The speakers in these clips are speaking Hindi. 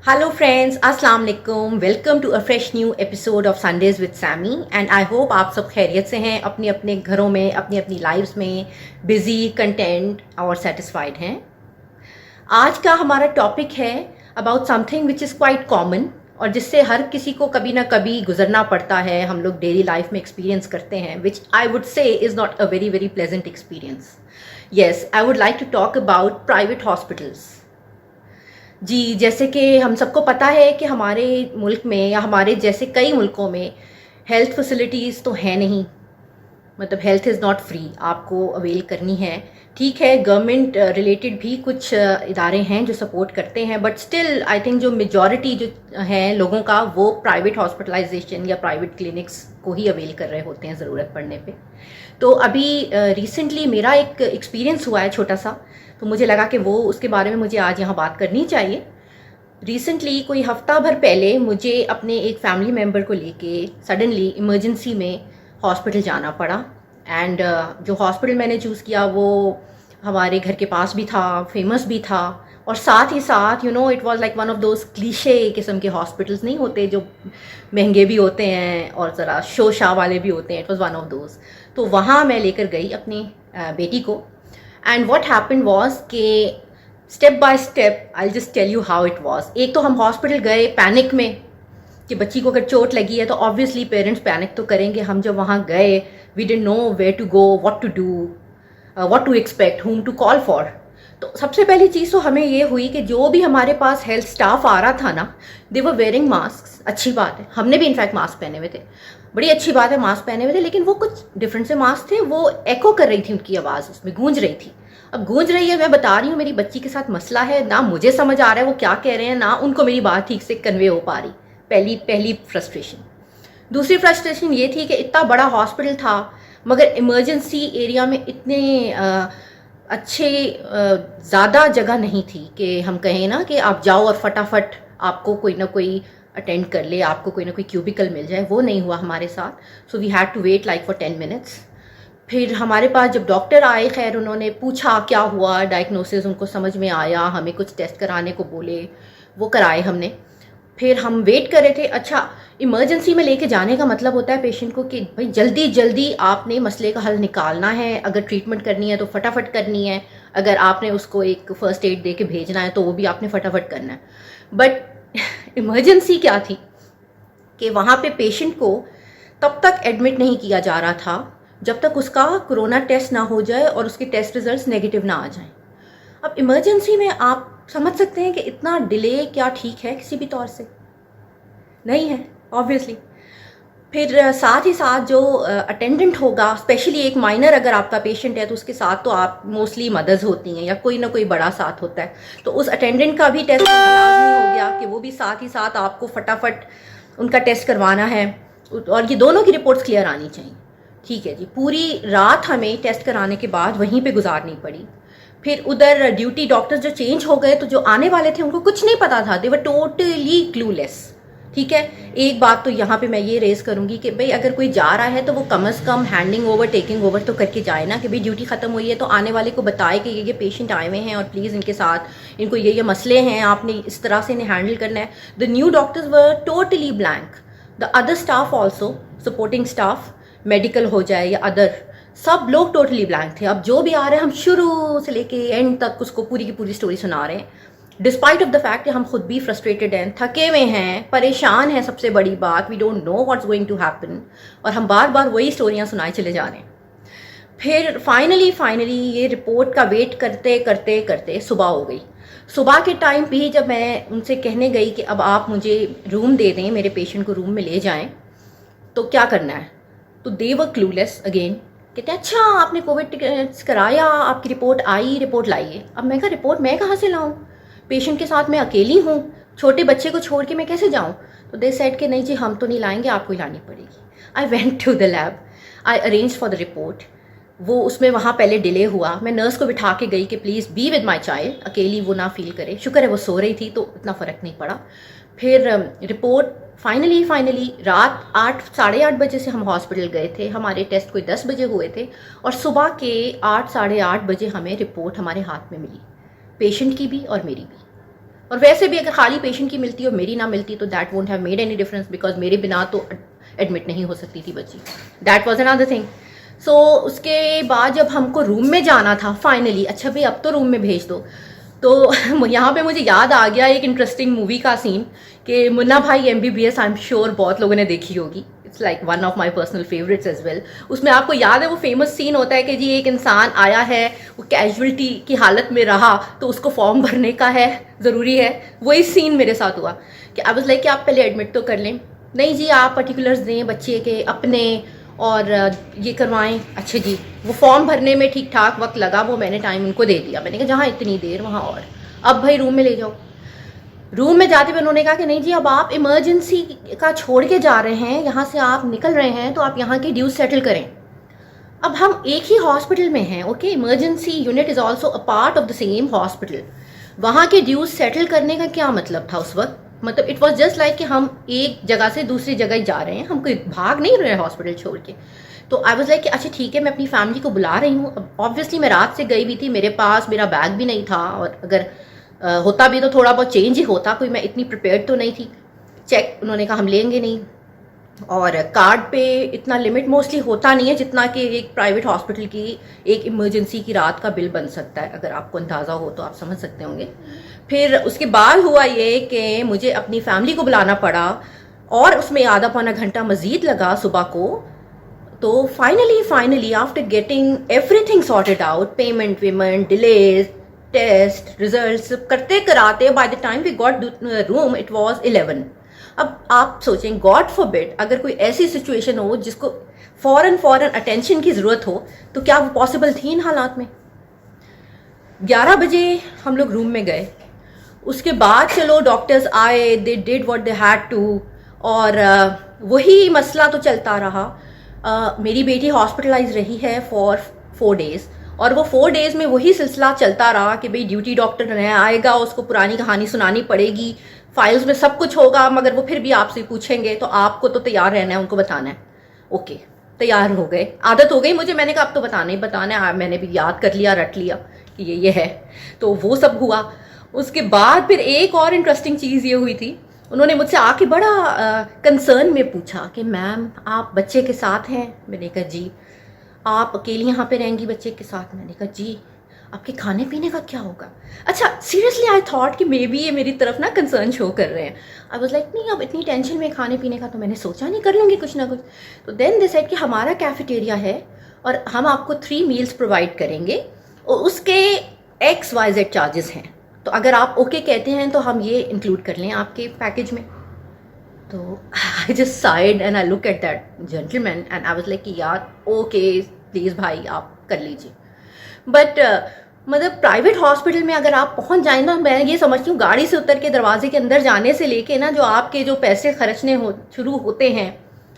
Hello friends, अस्सलाम वालेकुम। Welcome to a fresh new episode of Sundays with Sammy and I hope आप सब खैरियत से हैं, अपने अपने घरों में, अपनी अपनी लाइफ्स में बिजी, कंटेंट और सेटिस्फाइड हैं। आज का हमारा टॉपिक है about something which is quite common और जिससे हर किसी को कभी ना कभी गुजरना पड़ता है, हम लोग डेली लाइफ में एक्सपीरियंस करते हैं, which I would say is not a very very pleasant experience. Yes, I would like to talk about private hospitals. जी, जैसे कि हम सबको पता है कि हमारे मुल्क में या हमारे जैसे कई मुल्कों में हेल्थ फैसिलिटीज़ तो हैं नहीं, मतलब हेल्थ इज़ नॉट फ्री, आपको अवेल करनी है। ठीक है, गवर्नमेंट रिलेटेड भी कुछ इदारे हैं जो सपोर्ट करते हैं, बट स्टिल आई थिंक जो मेजॉरिटी जो हैं लोगों का वो प्राइवेट हॉस्पिटलाइजेशन या प्राइवेट क्लिनिक्स को ही अवेल कर रहे होते हैं ज़रूरत पड़ने पे। तो अभी रिसेंटली मेरा एक एक्सपीरियंस हुआ है छोटा सा, तो मुझे लगा कि वो उसके बारे में मुझे आज यहाँ बात करनी चाहिए। रिसेंटली कोई हफ्ता भर पहले मुझे अपने एक फैमिली मेम्बर को लेके सडनली इमरजेंसी में हॉस्पिटल जाना पड़ा एंड जो हॉस्पिटल मैंने चूज़ किया वो हमारे घर के पास भी था, फेमस भी था और साथ ही साथ it was like one of those cliché किस्म के हॉस्पिटल्स नहीं होते जो महंगे भी होते हैं और ज़रा शो शाह वाले भी होते हैं। It was one of those. तो वहाँ मैं लेकर गई अपनी बेटी को एंड व्हाट हैपेंड वाज कि step by step I just tell you how it was. एक तो हम हॉस्पिटल गए पैनिक में कि बच्ची को अगर चोट लगी है तो ऑब्वियसली पेरेंट्स पैनिक तो करेंगे। हम जब वहाँ गए we didn't know where to go, what to do, what to expect, whom to call for. तो सबसे पहली चीज़ तो हमें ये हुई कि जो भी हमारे पास हेल्थ स्टाफ आ रहा था ना, दे वर वेयरिंग मास्क। अच्छी बात है, हमने भी इनफैक्ट मास्क पहने हुए थे, बड़ी अच्छी बात है मास्क पहने हुए थे, लेकिन वो कुछ डिफरेंट से मास्क थे, वो एको कर रही थी, उनकी आवाज़ उसमें गूंज रही थी। अब गूंज रही है, मैं बता रही हूँ मेरी बच्ची के साथ मसला है, ना मुझे समझ आ रहा है वो क्या कह रहे हैं, ना उनको मेरी बात ठीक से कन्वे हो पा रही। पहली फ्रस्ट्रेशन। दूसरी फ्रस्ट्रेशन ये थी कि इतना बड़ा हॉस्पिटल था मगर इमरजेंसी एरिया में इतने अच्छे ज़्यादा जगह नहीं थी कि हम कहें ना कि आप जाओ और फटाफट आपको कोई ना कोई अटेंड कर ले, आपको कोई ना कोई क्यूबिकल मिल जाए। वो नहीं हुआ हमारे साथ। So we had to wait like for 10 minutes. फिर हमारे पास जब डॉक्टर आए, खैर उन्होंने पूछा क्या हुआ, डायग्नोसिस उनको समझ में आया, हमें कुछ टेस्ट कराने को बोले, वो कराए हमने। फिर हम वेट कर रहे थे। अच्छा, इमरजेंसी में लेके जाने का मतलब होता है पेशेंट को कि भाई जल्दी जल्दी आपने मसले का हल निकालना है, अगर ट्रीटमेंट करनी है तो फटाफट करनी है, अगर आपने उसको एक फ़र्स्ट एड दे के भेजना है तो वो भी आपने फटाफट करना है। बट इमरजेंसी क्या थी कि वहाँ पे पेशेंट को तब तक एडमिट नहीं किया जा रहा था जब तक उसका कोरोना टेस्ट ना हो जाए और उसके टेस्ट रिजल्ट्स नेगेटिव ना आ जाएं। अब इमरजेंसी में आप समझ सकते हैं कि इतना डिले क्या ठीक है, किसी भी तौर से नहीं है ऑब्वियसली। फिर साथ ही साथ जो अटेंडेंट होगा, स्पेशली एक माइनर अगर आपका पेशेंट है तो उसके साथ तो आप मोस्टली मदर्स होती हैं या कोई ना कोई बड़ा साथ होता है, तो उस अटेंडेंट का भी टेस्ट लाजमी हो गया कि वो भी साथ ही साथ आपको फटाफट उनका टेस्ट करवाना है और ये दोनों की रिपोर्ट्स क्लियर आनी चाहिए। ठीक है जी, पूरी रात हमें टेस्ट कराने के बाद वहीं पे गुजारनी पड़ी। फिर उधर ड्यूटी डॉक्टर्स जो चेंज हो गए तो जो आने वाले थे उनको कुछ नहीं पता था, दे वर टोटली क्लूलेस। ठीक है, एक बात तो यहाँ पे मैं ये रेज करूंगी कि भाई अगर कोई जा रहा है तो वो कम से कम हैंडिंग ओवर टेकिंग ओवर तो करके जाए ना, कि भाई ड्यूटी खत्म हुई है तो आने वाले को बताए कि ये पेशेंट आए हुए हैं और प्लीज़ इनके साथ इनको ये मसले हैं, आपने इस तरह से इन्हें हैंडल करना है। The new doctors were totally blank, the other staff also, supporting staff, medical हो जाए या अदर, सब लोग टोटली ब्लैंक थे। अब जो भी आ रहे हैं हम शुरू से लेके एंड तक उसको पूरी की पूरी स्टोरी सुना रहे हैं, डिस्पाइट ऑफ द फैक्ट कि हम खुद भी फ्रस्ट्रेटेड हैं, थके हुए हैं, परेशान हैं। सबसे बड़ी बात, we don't know what's going to happen और हम बार बार वही स्टोरियां सुनाए चले जा रहे हैं। फिर फाइनली ये रिपोर्ट का वेट करते करते करते सुबह हो गई। सुबह के टाइम भी जब मैं उनसे कहने गई कि अब आप मुझे रूम दे दें, मेरे पेशेंट को रूम में ले जाएं, तो क्या करना है, तो दे वर क्लूलेस अगेन। कहते हैं अच्छा आपने कोविड कराया, आपकी रिपोर्ट आई, रिपोर्ट लाइए। अब मैं कहा रिपोर्ट मैं कहाँ से लाऊं, पेशेंट के साथ मैं अकेली हूँ, छोटे बच्चे को छोड़ के मैं कैसे जाऊँ। तो दे सेड कि नहीं जी हम तो नहीं लाएंगे, आपको ही लानी पड़ेगी। I went to the lab, I arrange for the report. वो उसमें वहाँ पहले डिले हुआ, मैं नर्स को बिठा के गई कि please be with my child, अकेली वो ना फील करे। शुक्र है वो सो रही थी तो इतना फ़र्क नहीं पड़ा। फिर रिपोर्ट फाइनली रात 8 साढ़े 8 बजे से हम हॉस्पिटल गए थे, हमारे टेस्ट कोई 10 बजे हुए थे और सुबह के 8 साढ़े 8 बजे हमें रिपोर्ट हमारे हाथ में मिली, पेशेंट की भी और मेरी भी। और वैसे भी अगर खाली पेशेंट की मिलती और मेरी ना मिलती तो that won't have made any difference, because मेरे बिना तो एडमिट नहीं हो सकती थी बच्ची। That was another thing. So उसके बाद जब हमको रूम में जाना था फाइनली, अच्छा भाई अब तो रूम में भेज दो, तो यहाँ पे मुझे याद आ गया एक इंटरेस्टिंग मूवी का सीन कि मुन्ना भाई MBBS, आई एम श्योर बहुत लोगों ने देखी होगी। It's like one of my personal favourites as well. उसमें आपको याद है वो फेमस सीन होता है कि जी एक इंसान आया है, वो कैजुअलिटी की हालत में रहा तो उसको फॉर्म भरने का है, ज़रूरी है। वही सीन मेरे साथ हुआ कि आई वाज लाइक कि आप पहले एडमिट तो कर लें, नहीं जी आप पर्टिकुलर्स दें बच्चे के अपने और ये करवाएं। अच्छा जी, वो फॉर्म भरने में ठीक ठाक वक्त लगा, वो मैंने टाइम उनको दे दिया। मैंने कहा जहाँ इतनी देर वहाँ और, अब भाई रूम में ले जाओ। रूम में जाते हुए उन्होंने कहा कि नहीं जी अब आप इमरजेंसी का छोड़ के जा रहे हैं, यहाँ से आप निकल रहे हैं तो आप यहाँ की ड्यूज सेटल करें। अब हम एक ही हॉस्पिटल में हैं, okay, emergency unit is also a part of the same hospital. वहाँ के ड्यूज सेटल करने का क्या मतलब था उस वक्त? मतलब इट वॉज जस्ट लाइक कि हम एक जगह से दूसरी जगह जा रहे हैं, हम कोई भाग नहीं रहे हॉस्पिटल छोड़ के। तो आई वॉज लाइक कि अच्छा ठीक है, मैं अपनी फैमिली को बुला रही हूँ। अब ऑब्वियसली मैं रात से गई हुई थी, मेरे पास मेरा बैग भी नहीं था, और अगर होता भी तो थोड़ा बहुत चेंज ही होता, कोई मैं इतनी प्रिपेयर्ड तो नहीं थी। चेक उन्होंने कहा हम लेंगे नहीं, और कार्ड पे इतना लिमिट मोस्टली होता नहीं है जितना कि एक प्राइवेट हॉस्पिटल की एक इमरजेंसी की रात का बिल बन सकता है। अगर आपको अंदाज़ा हो तो आप समझ सकते होंगे। फिर उसके बाद हुआ ये कि मुझे अपनी फैमिली को बुलाना पड़ा, और उसमें आधा पौना घंटा मजीद लगा सुबह को। तो finally after getting everything sorted out, payment वेमेंट, डिलेज, टेस्ट रिजल्ट्स करते कराते, by the time we got room it was 11। अब आप सोचें, गॉड फॉरबिड अगर कोई ऐसी सिचुएशन हो जिसको फौरन अटेंशन की जरूरत हो, तो क्या वो पॉसिबल थी इन हालात में? 11 बजे हम लोग रूम में गए। उसके बाद चलो डॉक्टर्स आए, they did what they had to, और वही मसला तो चलता रहा। मेरी बेटी हॉस्पिटलाइज रही है फॉर 4 डेज, और वो 4 डेज में वही सिलसिला चलता रहा कि भाई ड्यूटी डॉक्टर नया आएगा, उसको पुरानी कहानी सुनानी पड़ेगी, फाइल्स में सब कुछ होगा, मगर वो फिर भी आपसे पूछेंगे तो आपको तो तैयार रहना है, उनको बताना है। ओके, तैयार हो गए, आदत हो गई मुझे, मैंने कहा अब तो बताना ही बताना है, मैंने भी याद कर लिया, रट लिया कि ये है। तो वो सब हुआ। उसके बाद फिर एक और इंटरेस्टिंग चीज़ ये हुई थी, उन्होंने मुझसे आके बड़ा कंसर्न में पूछा कि मैम आप बच्चे के साथ हैं? मैंने कहा जी। आप अकेली यहाँ पे रहेंगी बच्चे के साथ? मैंने कहा जी। आपके खाने पीने का क्या होगा? अच्छा सीरियसली आई थॉट कि मे बी ये मेरी तरफ ना कंसर्न शो कर रहे हैं। आई वाज लाइक नहीं, अब इतनी टेंशन में खाने पीने का तो मैंने सोचा नहीं, कर लूँगी कुछ ना कुछ। तो देन दे सेड कि हमारा कैफेटेरिया है और हम आपको 3 मील्स प्रोवाइड करेंगे, और उसके XYZ चार्जेस हैं, तो अगर आप ओके कहते हैं तो हम ये इंक्लूड कर लें आपके पैकेज में। तो I just side and I look at that gentleman and I was like कि यार ओके प्लीज़ भाई आप कर लीजिए। बट मतलब प्राइवेट हॉस्पिटल में अगर आप पहुंच जाए ना, मैं ये समझती हूँ गाड़ी से उतर के दरवाजे के अंदर जाने से लेके ना, जो आपके जो पैसे खर्चने शुरू होते हैं,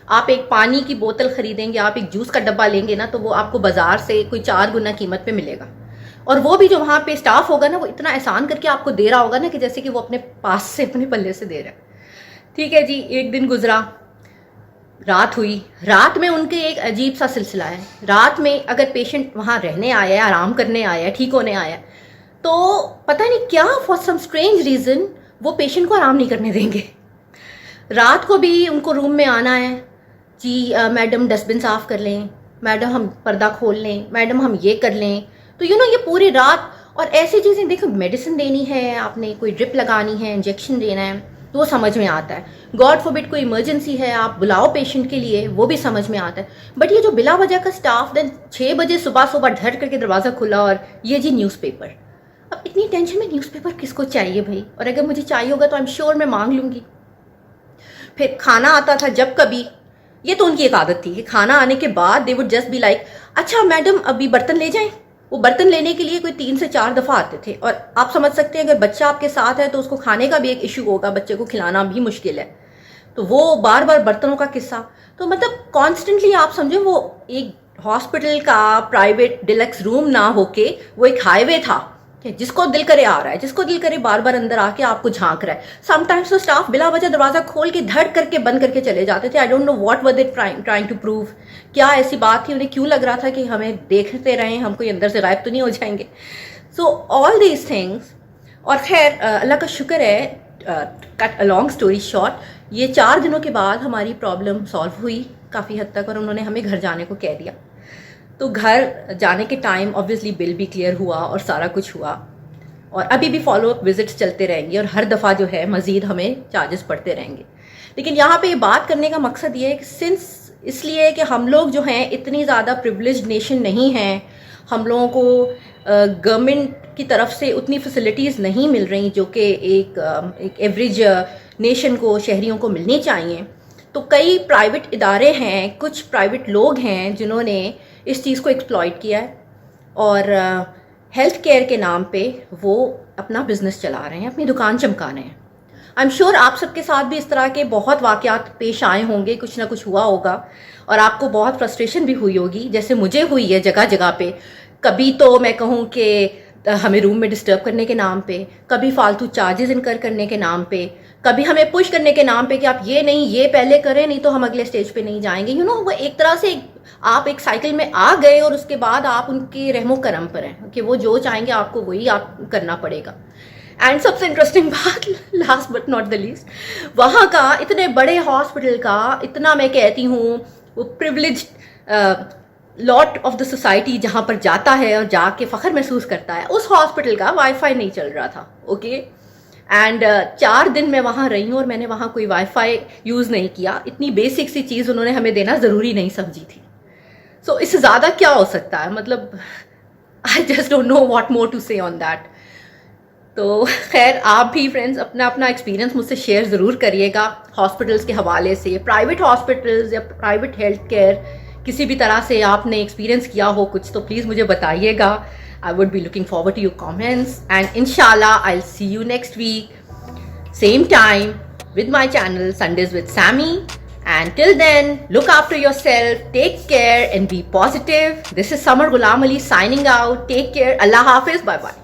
आप एक पानी की बोतल खरीदेंगे, आप एक जूस का डब्बा लेंगे ना, तो वो आपको बाजार से कोई 4 गुना कीमत पे मिलेगा। और वो भी जो वहाँ पे स्टाफ होगा ना, वो इतना एहसान करके आपको दे रहा होगा ना कि जैसे कि वो अपने पास से, अपने पल्ले से दे रहा है। ठीक है जी, एक दिन गुजरा, रात हुई। रात में उनके एक अजीब सा सिलसिला है, रात में अगर पेशेंट वहाँ रहने आया है, आराम करने आया है, ठीक होने आया है, तो पता नहीं क्या फॉर सम स्ट्रेंज रीज़न वो पेशेंट को आराम नहीं करने देंगे। रात को भी उनको रूम में आना है, जी मैडम डस्टबिन साफ़ कर लें, मैडम हम पर्दा खोल लें, मैडम हम ये कर लें। तो ये पूरी रात, और ऐसी चीज़ें देखो, मेडिसिन देनी है आपने, कोई ड्रिप लगानी है, इंजेक्शन देना है, तो वो समझ में आता है। गॉड फॉरबिड कोई इमरजेंसी है, आप बुलाओ पेशेंट के लिए, वो भी समझ में आता है। बट ये जो बिला वजह का स्टाफ, देन 6 बजे सुबह धड़ करके दरवाज़ा खुला और ये जी न्यूज़पेपर। अब इतनी टेंशन में न्यूज़पेपर किसको चाहिए भाई? और अगर मुझे चाहिए होगा तो आई एम श्योर मैं मांग लूँगी। फिर खाना आता था जब कभी, ये तो उनकी एक आदत थी कि खाना आने के बाद they would just be like, अच्छा मैडम अभी बर्तन ले जाएं। वो बर्तन लेने के लिए कोई 3 से 4 दफ़ा आते थे। और आप समझ सकते हैं अगर बच्चा आपके साथ है तो उसको खाने का भी एक इशू होगा, बच्चे को खिलाना भी मुश्किल है, तो वो बार बार बर्तनों का किस्सा। तो मतलब कॉन्स्टेंटली आप समझो वो एक हॉस्पिटल का प्राइवेट डिलक्स रूम ना होके वो एक हाईवे था कि जिसको दिल करे आ रहा है, जिसको दिल करे बार बार अंदर आके आपको झांक रहा है। समटाइम्स तो स्टाफ बिला वजह दरवाजा खोल के धड़ करके बंद करके चले जाते थे। I don't know what were they trying to prove, क्या ऐसी बात थी, उन्हें क्यों लग रहा था कि हमें देखते रहें, हम कोई अंदर से गायब तो नहीं हो जाएंगे। सो ऑल दीज थिंग्स, और खैर अल्लाह का शुक्र है, cut a long story short, ये 4 दिनों के बाद हमारी प्रॉब्लम सॉल्व हुई काफ़ी हद तक और उन्होंने हमें घर जाने को कह दिया। तो घर जाने के टाइम ऑब्वियसली बिल भी क्लियर हुआ और सारा कुछ हुआ, और अभी भी फॉलोअप विजिट्स चलते रहेंगे और हर दफ़ा जो है मज़ीद हमें चार्जेस पड़ते रहेंगे। लेकिन यहाँ पे ये बात करने का मकसद ये है कि सिंस इसलिए कि हम लोग जो हैं इतनी ज़्यादा प्रिविलेज्ड नेशन नहीं हैं, हम लोगों को गवर्नमेंट की तरफ से उतनी फैसिलिटीज़ नहीं मिल रही जो कि एक एवरेज नेशन को, शहरियों को मिलनी चाहिए। तो कई प्राइवेट इदारे हैं, कुछ प्राइवेट लोग हैं जिन्होंने इस चीज़ को एक्सप्लॉइट किया है और हेल्थ केयर के नाम पे वो अपना बिजनेस चला रहे हैं, अपनी दुकान चमका रहे हैं। आई एम श्योर आप सबके साथ भी इस तरह के बहुत वाक़यात पेश आए होंगे, कुछ ना कुछ हुआ होगा और आपको बहुत फ्रस्ट्रेशन भी हुई होगी, जैसे मुझे हुई है जगह जगह पे। कभी तो मैं कहूँ कि हमें रूम में डिस्टर्ब करने के नाम पे, कभी फालतू चार्जेस इनकर करने के नाम पे, कभी हमें पुश करने के नाम पे कि आप ये नहीं, ये पहले करें नहीं तो हम अगले स्टेज पे नहीं जाएंगे। यू नो, वो एक तरह से आप एक साइकिल में आ गए और उसके बाद आप उनके रहमो करम पर हैं कि वो जो चाहेंगे आपको वही आप करना पड़ेगा। एंड सबसे इंटरेस्टिंग बात, last but not the least, वहाँ का इतने बड़े हॉस्पिटल का, इतना मैं कहती हूँ वो privileged lot of the society जहाँ पर जाता है और जाके फ़ख्र महसूस करता है, उस हॉस्पिटल का वाईफाई नहीं चल रहा था। ओके, एंड 4 दिन मैं वहाँ रही हूँ और मैंने वहाँ कोई वाईफाई यूज़ नहीं किया। इतनी बेसिक सी चीज़ उन्होंने हमें देना ज़रूरी नहीं समझी थी। सो इससे ज़्यादा क्या हो सकता है, मतलब I just don't know what more to say on that. तो खैर आप भी फ्रेंड्स अपना अपना एक्सपीरियंस मुझसे शेयर ज़रूर करिएगा हॉस्पिटल्स के हवाले से, प्राइवेट हॉस्पिटल्स या प्राइवेट हेल्थ केयर, किसी भी तरह से आपने एक्सपीरियंस किया हो कुछ तो प्लीज़ मुझे बताइएगा। I would be looking forward to your comments and इंशाल्लाह I will see you next week same time with my channel Sundays with Sammy, and till then look after yourself, take care and be positive. This is Samar Ghulam Ali signing out. Take care. Allah Hafiz. Bye bye.